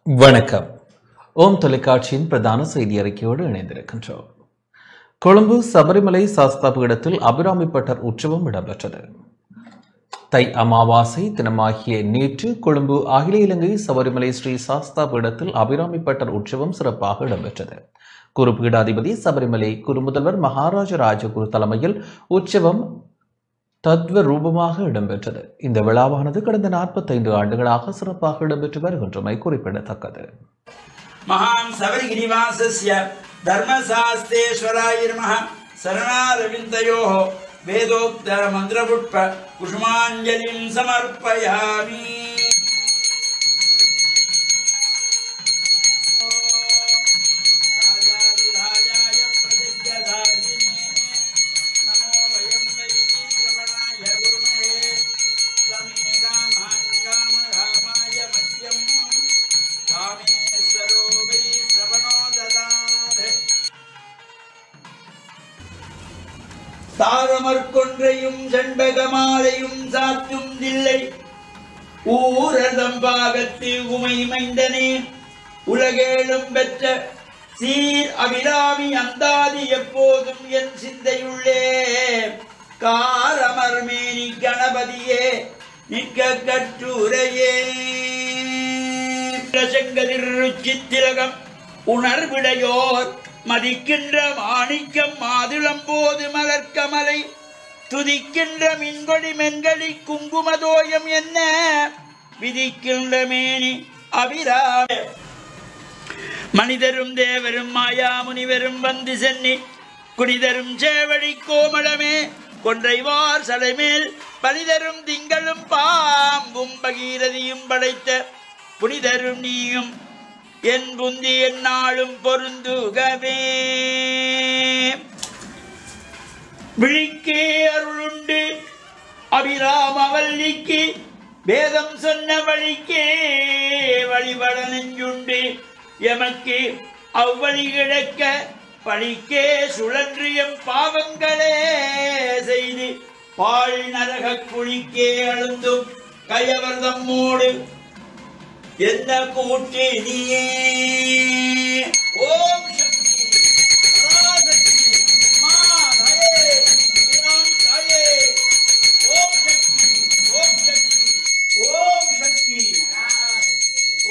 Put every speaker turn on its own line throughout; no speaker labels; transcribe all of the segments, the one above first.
வணக்கம். ஓம் தொலைக்காட்சியின் பிரதான செய்தி அறிக்கையோடு இணைந்திருக்கின்றோம். கொழும்பு சபரிமலை சாஸ்தா பீடத்தில் அபிராமி பட்டர் உற்சவம் இடம்பெற்றது. தை அமாவாசை தினமாகிய நேற்று கொழும்பு அகில இலங்கை சபரிமலை ஸ்ரீ சாஸ்தா பீடத்தில் அபிராமி பட்டர் உற்சவம் சிறப்பாக இடம்பெற்றது. குருபீடாதிபதி சபரிமலை குருமுதல்வர் மகாராஜ ராஜகுரு தலைமையில் உற்சவம் தத்வ ரூபமாக இடம்பெற்றது. இந்த விழாவானது கடந்த 45 ஆண்டுகளாக சிறப்பாக இடம்பெற்று வருகின்றமை குறிப்பிடத்தக்கது.
மகான் சபரிகிரிவாசஸ்ய தர்மசாஸ்திரேஸ்வராய நமः சரணாரவிந்தயோः வேதோக்த மந்திரபுஷ்ப குசுமாஞ்சலிம் சமர்ப்பயாமி. தாரமற்கொன்றையும் செண்பகமாலையும் சாற்றும் தில்லை ஊரதம்பாகத்து உமை மைந்தனே உலகேழும் பெற்ற சீர் அபிராமி அந்தாதி எப்போதும் என் சிந்தையுள்ளே காரமர்மேனி கணபதியே நிற்க கட்டுரையே செங்கதிர் ருச்சித்திலகம் உணர்விடையோர் மதிக்கின்ற மாணிக்கம் மாதுளம்போது மலர்கமலை துதிக்கின்ற மின்கொடி மென்களி குங்குமதோயம் என்ன விதிக்கின்ற மேனி அபிராம மனிதரும் தேவரும் மாயா முனிவரும் வந்து சென்னி குனிதரும் சேவடி கோமளமே கொன்றைவார் சடைமேல் பனிதரும் திங்களும் பாம்பும் பகீரதியும் படைத்த புனிதரும் நீயும் என் புந்தி என்னாலும் பொருந்துகவே விழிக்கே அருளுண்டு அபிராமவல்லிக்கு வேதம் சொன்ன வழிக்கே வழிபட நெஞ்சுண்டு எமக்கு அவ்வழி கிழக்க பழிக்கே சுழன்றியம் பாவங்களே செய்து பாழ் நரக குழிக்கே அழுந்தும் கயவர்தம்மோடு என்ன கூட்டி நீயே. ஓம் சக்தி பராசக்தி மாதயே அபிராமி தாயே. ஓம் சக்தி ஓம் சக்தி ஓம் சக்தி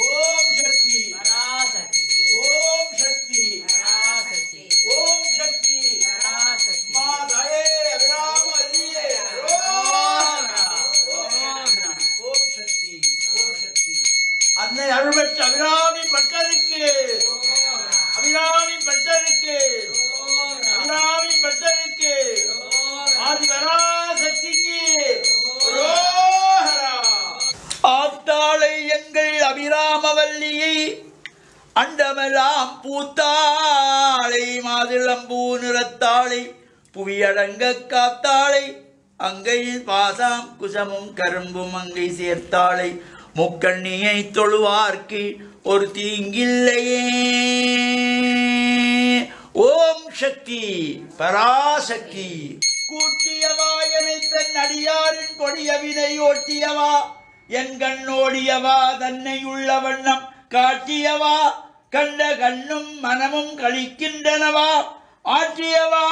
ஓம் சக்தி பராசக்தி ஓம் சக்தி பராசக்தி ஓம் சக்தி பராசக்தி மாதயே அபிராமி அல்லியே. ஓம் சக்தி ஓம் சக்தி அன்னை அருள்பெற்ற அபிராமி பட்டருக்கு அபிராமி பட்டருக்கு அபிராமி பட்டருக்கு ஆதிபராசக்திக்கு ஆத்தாளை எங்கள் அபிராமவல்லியை அண்டமெல்லாம் பூத்தாளை மாதுளம்பூ நிறத்தாளை புவியடங்க காத்தாளை அங்கையில் பாசாம் குசமும் கரும்பும் அங்கை சேர்த்தாளை முக்கண்ணியை தொழுவார்க்கு ஒரு தீங்கில்லையே. ஓம் சக்தி பராசக்தி கூட்டியவா என்னை தன் அடியாரின் கொடிய வினை ஓட்டியவா என் கண்ணோடியவா தன்னை உள்ள வண்ணம் காட்டியவா கண்ட கண்ணும் மனமும் கழிக்கின்றனவா ஆற்றியவா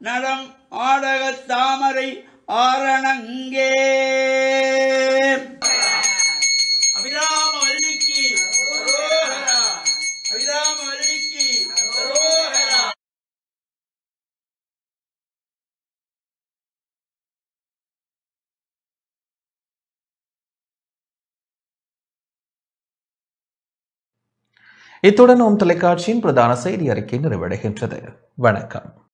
நடம் ஆடக தாமரை ஆரணங்கே. அபிராமவல்லிக்கு அரோகரா அபிராமவல்லிக்கு அரோகரா.
இத்துடன் ஓம் தொலைக்காட்சியின் பிரதான செய்தி அறிக்கை நிறைவடைகின்றது. வணக்கம்.